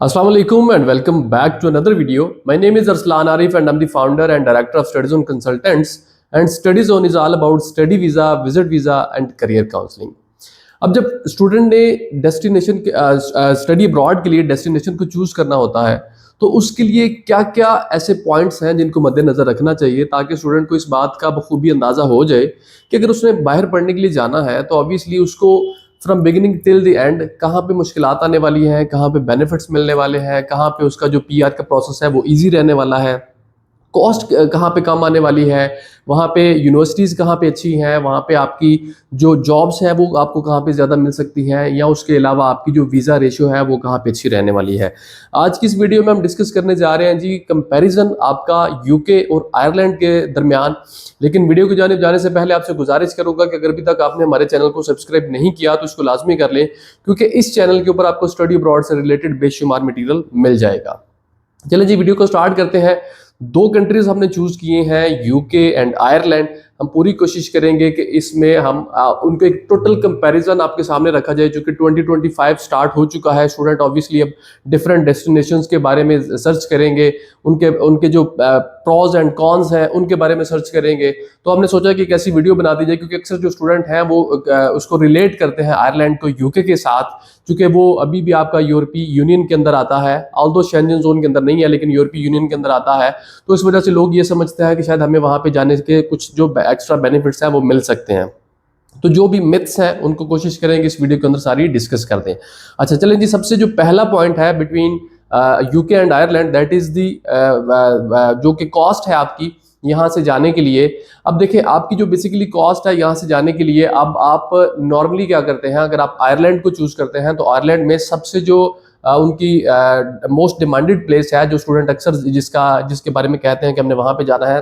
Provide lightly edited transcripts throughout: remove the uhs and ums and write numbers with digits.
Assalamu alaikum and welcome back to another video. My name is Arslan Arif and I'm the founder and director of Study Zone Consultants. And Study Zone is all about study visa, visit visa and career counseling. अब जब student ने destination study abroad के लिए destination को choose करना होता है तो उसके लिए क्या क्या ऐसे पॉइंट्स हैं जिनको मद्देनजर रखना चाहिए ताकि स्टूडेंट को इस बात का बखूबी अंदाजा हो जाए कि अगर उसने बाहर पढ़ने के लिए जाना है तो ऑब्वियसली उसको from beginning till the end कहाँ पे मुश्किलात आने वाली हैं, कहाँ पे बेनिफिट्स मिलने वाले हैं, कहाँ पे उसका जो पीआर का प्रोसेस है वो इजी रहने वाला है, कॉस्ट कहाँ पे कम आने वाली है, वहाँ पे यूनिवर्सिटीज़ कहाँ पे अच्छी हैं, वहाँ पे आपकी जो जॉब्स हैं वो आपको कहाँ पे ज़्यादा मिल सकती हैं, या उसके अलावा आपकी जो वीज़ा रेशियो है वो कहाँ पे अच्छी रहने वाली है। आज की इस वीडियो में हम डिस्कस करने जा रहे हैं जी कंपैरिजन आपका यूके और आयरलैंड के दरमियान। लेकिन वीडियो की जानिब जाने से पहले आपसे गुजारिश करूंगा कि अगर अभी तक आपने हमारे चैनल को सब्सक्राइब नहीं किया तो इसको लाजमी कर लें, क्योंकि इस चैनल के ऊपर आपको स्टडी अब्रॉड से रिलेटेड बेशुमार मटीरियल मिल जाएगा। चलिए जी वीडियो को स्टार्ट करते हैं। दो कंट्रीज हमने चूज किए हैं, यूके एंड आयरलैंड। हम पूरी कोशिश करेंगे कि इसमें हम उनको एक टोटल कंपैरिजन आपके सामने रखा जाए, जो कि 2025 स्टार्ट हो चुका है। स्टूडेंट ऑब्वियसली अब डिफरेंट डेस्टिनेशंस के बारे में सर्च करेंगे, उनके उनके जो प्रॉज एंड कॉन्स हैं उनके बारे में सर्च करेंगे। तो हमने सोचा कि एक ऐसी वीडियो बना दी जाए, क्योंकि अक्सर जो स्टूडेंट हैं वो उसको रिलेट करते हैं आयरलैंड को यूके के साथ, क्योंकि वो अभी भी आपका यूरोपीय यूनियन के अंदर आता है, ऑल्दो शेंजन जोन के अंदर नहीं है लेकिन यूरोपीय यूनियन के अंदर आता है। तो इस वजह से लोग ये समझते हैं कि शायद हमें वहाँ पे जाने के कुछ जो एक्स्ट्रा बेनिफिट्स हैं वो मिल सकते हैं। तो जो भी मिथ्स हैं उनको कोशिश करेंगे इस वीडियो के अंदर सारी डिस्कस कर दें। अच्छा चलें जी, सबसे जो पहला पॉइंट है between UK and Ireland, that is the जो कि कॉस्ट है आपकी यहाँ से जाने के लिए। अब देखिए आपकी जो बेसिकली कॉस्ट है यहाँ से जाने के लिए, अब आप नॉर्मली क्या करते हैं, अगर आप आयरलैंड को चूज करते हैं तो आयरलैंड में सबसे जो उनकी मोस्ट डिमांडेड प्लेस है, जो स्टूडेंट अक्सर जिसके बारे में कहते हैं कि हमने वहाँ पे जाना है,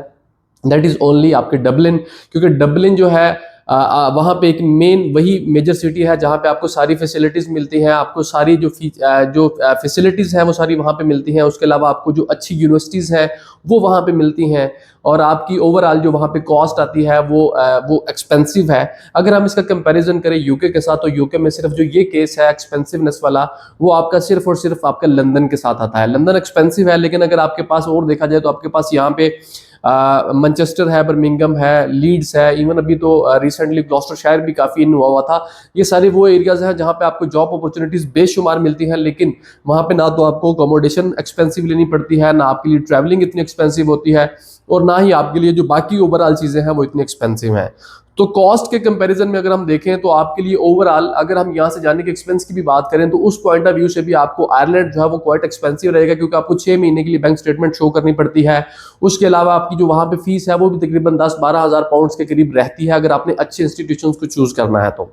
दैट इज़ ओनली आपके डबलिन। क्योंकि डबलिन जो है वहाँ पे एक मेन वही मेजर सिटी है जहाँ पे आपको सारी फैसिलिटीज़ मिलती हैं, आपको सारी जो फैसिलिटीज़ हैं वो सारी वहाँ पे मिलती हैं। उसके अलावा आपको जो अच्छी यूनिवर्सिटीज़ हैं वो वहाँ पे मिलती हैं, और आपकी ओवरऑल जो वहाँ पे कॉस्ट आती है वो एक्सपेंसिव है। अगर हम इसका कंपैरिजन करें यूके के साथ, तो यूके में सिर्फ जो ये केस है एक्सपेंसिवनेस वाला, वो आपका सिर्फ और सिर्फ आपका लंदन के साथ आता है। लंदन एक्सपेंसिव है, लेकिन अगर आपके पास और देखा जाए तो आपके पास यहाँ पे मैनचेस्टर है, बर्मिंघम है, लीड्स है, इवन अभी तो रिसेंटली ग्लॉस्टरशायर भी काफ़ी इन हुआ था। ये सारे वो एरियाज हैं जहाँ पे आपको जॉब अपॉर्चुनिटीज़ बेशुमार मिलती हैं, लेकिन वहाँ पे ना तो आपको अकोमोडेशन एक्सपेंसिव लेनी पड़ती है, ना आपके लिए ट्रैवलिंग इतनी एक्सपेंसिव होती है, और ना ही आपके लिए जो बाकी ओवरऑल चीज़ें हैं वो इतनी एक्सपेंसिव हैं। तो कॉस्ट के कंपैरिजन में अगर हम देखें तो आपके लिए ओवरऑल, अगर हम यहाँ से जाने के एक्सपेंस की भी बात करें तो उस पॉइंट ऑफ व्यू से भी आपको आयरलैंड जो है वो क्वाइट एक्सपेंसिव रहेगा, क्योंकि आपको 6 महीने के लिए बैंक स्टेटमेंट शो करनी पड़ती है। उसके अलावा आपकी जो वहाँ पे फीस है वो भी तकरीबन 10-12 हज़ार पाउंड्स के करीब रहती है, अगर आपने अच्छे इंस्टीट्यूशन को चूज करना है तो।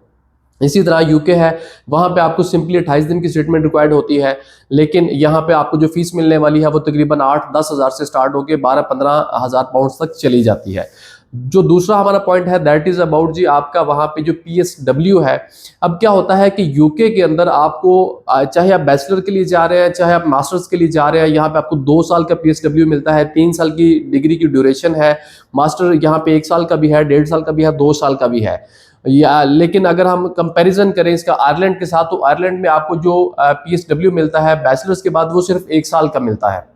इसी तरह यूके है, वहाँ पे आपको सिंपली 28 दिन की स्टेटमेंट रिक्वायर्ड होती है, लेकिन यहाँ पे आपको जो फीस मिलने वाली है वो तकरीबन 8-10 हज़ार से स्टार्ट होकर 12-15 हज़ार पाउंड तक चली जाती है। जो दूसरा हमारा पॉइंट है दैट इज अबाउट जी आपका वहाँ पे जो PSW है। अब क्या होता है कि यूके के अंदर आपको चाहे आप बैचलर के लिए जा रहे हैं, चाहे आप मास्टर्स के लिए जा रहे हैं, यहाँ पे आपको 2 साल का PSW मिलता है, 3 साल की डिग्री की ड्यूरेशन है, मास्टर यहाँ पे 1 साल का भी है, 1.5 साल का भी है, 2 साल का भी है। या लेकिन अगर हम कंपैरिजन करें इसका आयरलैंड के साथ, तो आयरलैंड में आपको जो PSW मिलता है बैचलर्स के बाद वो सिर्फ 1 साल का मिलता है।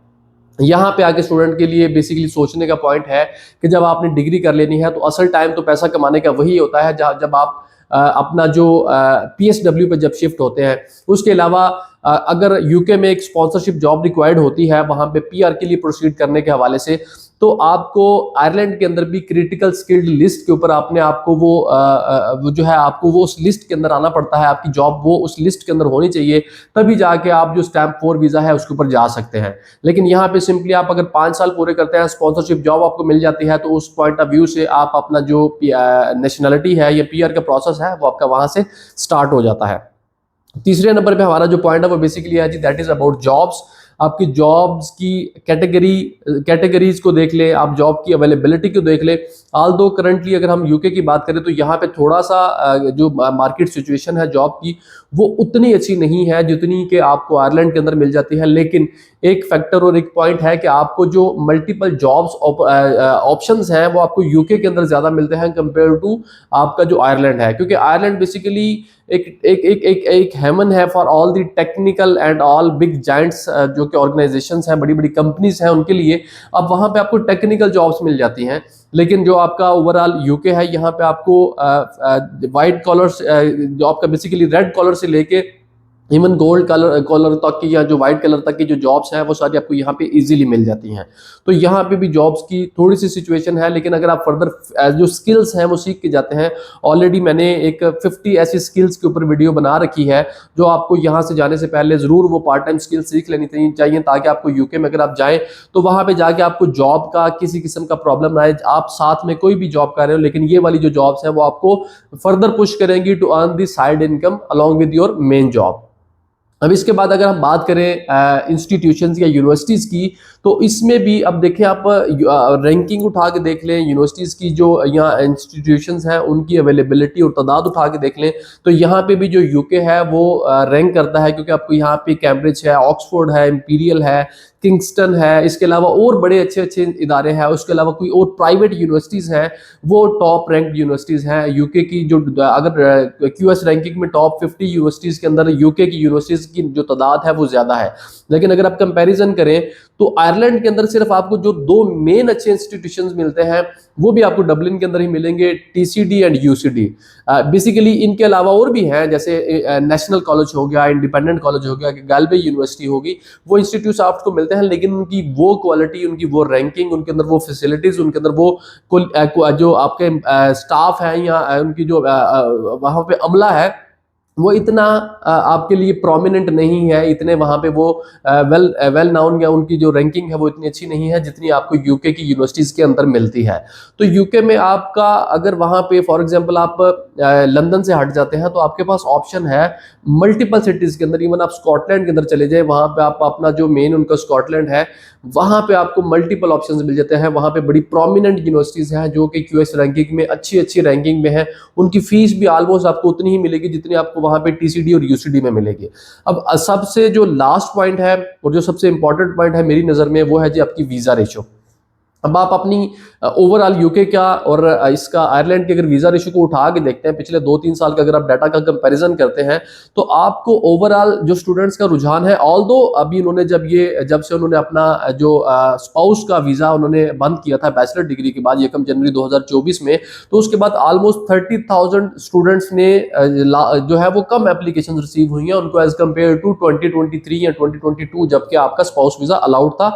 यहाँ पे आके स्टूडेंट के लिए बेसिकली सोचने का पॉइंट है कि जब आपने डिग्री कर लेनी है तो असल टाइम तो पैसा कमाने का वही होता है जब आप अपना जो PSW पे जब शिफ्ट होते हैं। उसके अलावा अगर यूके में एक स्पॉन्सरशिप जॉब रिक्वायर्ड होती है वहाँ पे PR के लिए प्रोसीड करने के हवाले से, तो आपको आयरलैंड के अंदर भी क्रिटिकल स्किल्ड लिस्ट के ऊपर अपने आपको वो जो है आपको वो उस लिस्ट के अंदर आना पड़ता है, आपकी जॉब वो उस लिस्ट के अंदर होनी चाहिए, तभी जाके आप जो स्टैम्प 4 वीज़ा है उसके ऊपर जा सकते हैं। लेकिन यहाँ पे सिंपली आप अगर 5 साल पूरे करते हैं, स्पॉन्सरशिप जॉब आपको मिल जाती है, तो उस पॉइंट ऑफ व्यू से आप अपना जो नेशनलिटी है या PR का प्रोसेस है वो आपका वहाँ से स्टार्ट हो जाता है। तीसरे नंबर पे हमारा जो पॉइंट है वो बेसिकली है जी दैट इज अबाउट जॉब्स। आपकी जॉब्स की कैटेगरीज को देख ले, आप जॉब की अवेलेबिलिटी को देख ले। ऑल्दो करंटली अगर हम यूके की बात करें तो यहाँ पे थोड़ा सा जो मार्केट सिचुएशन है जॉब की वो उतनी अच्छी नहीं है जितनी कि आपको आयरलैंड के अंदर मिल जाती है। लेकिन एक फैक्टर और एक पॉइंट है कि आपको जो मल्टीपल जॉब्स ऑप्शंस हैं वो आपको यूके के अंदर ज़्यादा मिलते हैं कंपेयर टू आपका जो आयरलैंड है, क्योंकि आयरलैंड बेसिकली एक हेवन है for all the technical and all big Giants, जो कि ऑर्गेनाइजेशंस हैं, बड़ी बड़ी कंपनीज हैं, उनके लिए अब वहाँ पे आपको टेक्निकल जॉब्स मिल जाती हैं। लेकिन जो आपका ओवरऑल यूके है, यहाँ पे आपको वाइट कॉलर्स, जो आपका बेसिकली रेड कॉलर से लेके इवन गोल्ड कलर कॉलर तक की या जो वाइट कलर तक की जो जॉब्स हैं वो सारी आपको यहाँ पे इजीली मिल जाती हैं। तो यहाँ पे भी जॉब्स की थोड़ी सी सिचुएशन है, लेकिन अगर आप फर्दर जो स्किल्स हैं वो सीख के जाते हैं, ऑलरेडी मैंने एक 50 ऐसी स्किल्स के ऊपर वीडियो बना रखी है जो आपको यहाँ से जाने से पहले ज़रूर वो पार्ट टाइम स्किल्स सीख लेनी चाहिए, ताकि आपको यूके में अगर आप जाएँ तो वहाँ पर जाके आपको जॉब का किसी किस्म का प्रॉब्लम ना आए। आप साथ में कोई भी जॉब कर रहे हो, लेकिन ये वाली जो जॉब्स हैं वो आपको फर्दर पुश करेंगी to earn the side income along with your main job. अब इसके बाद अगर हम बात करें इंस्टीट्यूशंस या यूनिवर्सिटीज़ की, तो इसमें भी अब देखें आप रैंकिंग उठा के देख लें यूनिवर्सिटीज़ की, जो यहाँ इंस्टीट्यूशंस हैं उनकी अवेलेबिलिटी और तादाद उठा के देख लें, तो यहाँ पे भी जो यूके है वो रैंक करता है, क्योंकि आपको यहाँ पे कैम्ब्रिज है, ऑक्सफोर्ड है, इंपीरियल है, किंगस्टन है, इसके अलावा और बड़े अच्छे अच्छे इदारे हैं, उसके अलावा कोई और प्राइवेट यूनिवर्सिटीज़ हैं, वो टॉप रैंक्ड यूनिवर्सिटीज़ हैं यूके की। जो अगर क्यूएस रैंकिंग में टॉप 50 यूनिवर्सिटीज़ के अंदर यूके की यूनिवर्सिटीज़ की जो तादाद है वो ज़्यादा है। लेकिन अगर आप कंपैरिजन करें तो आयरलैंड के अंदर सिर्फ आपको जो दो मेन अच्छे इंस्टीट्यूशंस मिलते हैं वो भी आपको डबलिन के अंदर ही मिलेंगे, टीसीडी एंड यूसीडी। बेसिकली इनके अलावा और भी हैं, जैसे नेशनल कॉलेज हो गया, इंडिपेंडेंट कॉलेज हो गया, गैलवे यूनिवर्सिटी होगी, वो इंस्टीट्यूट आपको मिलते हैं, लेकिन उनकी वो क्वालिटी, उनकी वो रैंकिंग, उनके अंदर वो फैसिलिटीज, उनके अंदर वो जो आपके स्टाफ है या उनकी जो वहाँ पे अमला है वो इतना आपके लिए प्रोमिनेंट नहीं है, इतने वहाँ पे वो वेल नाउन या उनकी जो रैंकिंग है वो इतनी अच्छी नहीं है जितनी आपको यूके की यूनिवर्सिटीज़ के अंदर मिलती है। तो यूके में आपका अगर वहाँ पे फॉर एग्जांपल आप लंदन से हट जाते हैं तो आपके पास ऑप्शन है मल्टीपल सिटीज़ के अंदर। इवन आप स्कॉटलैंड के अंदर चले जाए, वहाँ पे आप अपना जो मेन उनका स्कॉटलैंड है, वहाँ पे आपको मल्टीपल ऑप्शंस मिल जाते हैं। वहाँ पे बड़ी प्रोमिनेंट यूनिवर्सिटीज़ हैं जो कि क्यूएस रैंकिंग में अच्छी अच्छी रैंकिंग में है। उनकी फीस भी ऑलमोस्ट आपको उतनी ही मिलेगी जितनी आपको वहाँ पे टीसीडी और यूसीडी में मिलेगी। अब सबसे जो लास्ट पॉइंट है और जो सबसे इंपॉर्टेंट पॉइंट है मेरी नज़र में, वो है जी आपकी वीज़ा रेशो। अब आप अपनी ओवरऑल यूके का और इसका आयरलैंड के अगर वीज़ा रेशो को उठा के देखते हैं, पिछले 2-3 साल का अगर आप डाटा का कंपैरिजन करते हैं, तो आपको ओवरऑल जो स्टूडेंट्स का रुझान है, ऑल्दो अभी उन्होंने जब से उन्होंने अपना जो स्पाउस का वीज़ा उन्होंने बंद किया था बैचलर डिग्री के बाद 1 जनवरी 2024 में, तो उसके बाद ऑलमोस्ट 30,000 स्टूडेंट्स ने जो है वो कम एप्लीकेशन रिसीव हुई हैं उनको एज कम्पेयर टू 2023 या 2022, जबकि आपका स्पाउस वीज़ा अलाउड था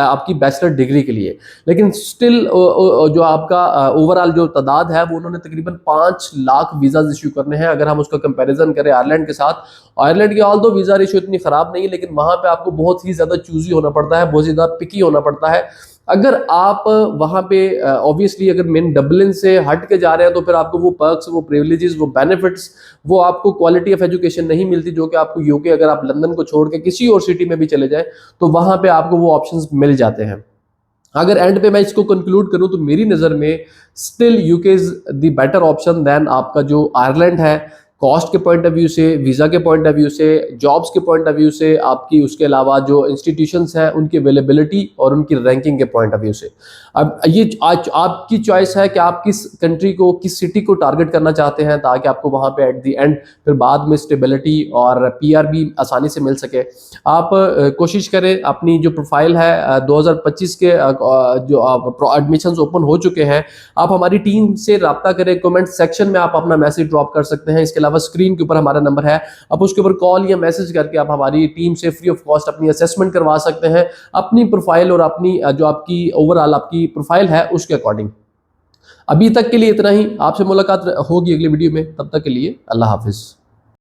आपकी बैचलर डिग्री के लिए। लेकिन स्टिल जो आपका ओवरऑल जो तादाद है वो उन्होंने तकरीबन 5 लाख वीज़ाज इशू करने हैं। अगर हम उसका कंपैरिजन करें आयरलैंड के साथ, आयरलैंड की ऑल्दो वीज़ा रेशो इतनी ख़राब नहीं है, लेकिन वहाँ पे आपको बहुत ही ज़्यादा चूजी होना पड़ता है, बहुत ज़्यादा पिकी होना पड़ता है। अगर आप वहाँ पे ऑब्वियसली अगर मेन डबलिन से हट के जा रहे हैं तो फिर आपको वो पर्क्स, वो प्रिविलेजेस, वो बेनिफिट्स, वो आपको क्वालिटी ऑफ एजुकेशन नहीं मिलती जो कि आपको यूके, अगर आप लंदन को छोड़ के किसी और सिटी में भी चले जाएं तो वहाँ पे आपको वो ऑप्शंस मिल जाते हैं। अगर एंड पे मैं इसको कंक्लूड करूं तो मेरी नज़र में still UK is the better option then आपका जो आयरलैंड है, कॉस्ट के पॉइंट ऑफ व्यू से, वीज़ा के पॉइंट ऑफ व्यू से, जॉब्स के पॉइंट ऑफ व्यू से, आपकी उसके अलावा जो इंस्टीट्यूशंस हैं उनकी अवेलेबिलिटी और उनकी रैंकिंग के पॉइंट ऑफ व्यू से। अब ये आज आपकी चॉइस है कि आप किस कंट्री को, किस सिटी को टारगेट करना चाहते हैं, ताकि आपको वहाँ पे एट द एंड फिर बाद में स्टेबिलिटी और पीआर भी आसानी से मिल सके। आप कोशिश करें, अपनी जो प्रोफाइल है 2025 के जो एडमिशन्स ओपन हो चुके हैं, आप हमारी टीम से रब्ता करें, कमेंट सेक्शन में आप अपना मैसेज ड्रॉप कर सकते हैं। इसके अलावा स्क्रीन के ऊपर हमारा नंबर है, आप उसके ऊपर कॉल या मैसेज करके आप हमारी टीम से फ्री ऑफ कॉस्ट अपनी असेसमेंट करवा सकते हैं, अपनी प्रोफाइल और अपनी जो आपकी ओवरऑल आपकी प्रोफाइल है उसके अकॉर्डिंग। अभी तक के लिए इतना ही, आपसे मुलाकात होगी अगली वीडियो में, तब तक के लिए अल्लाह हाफिज।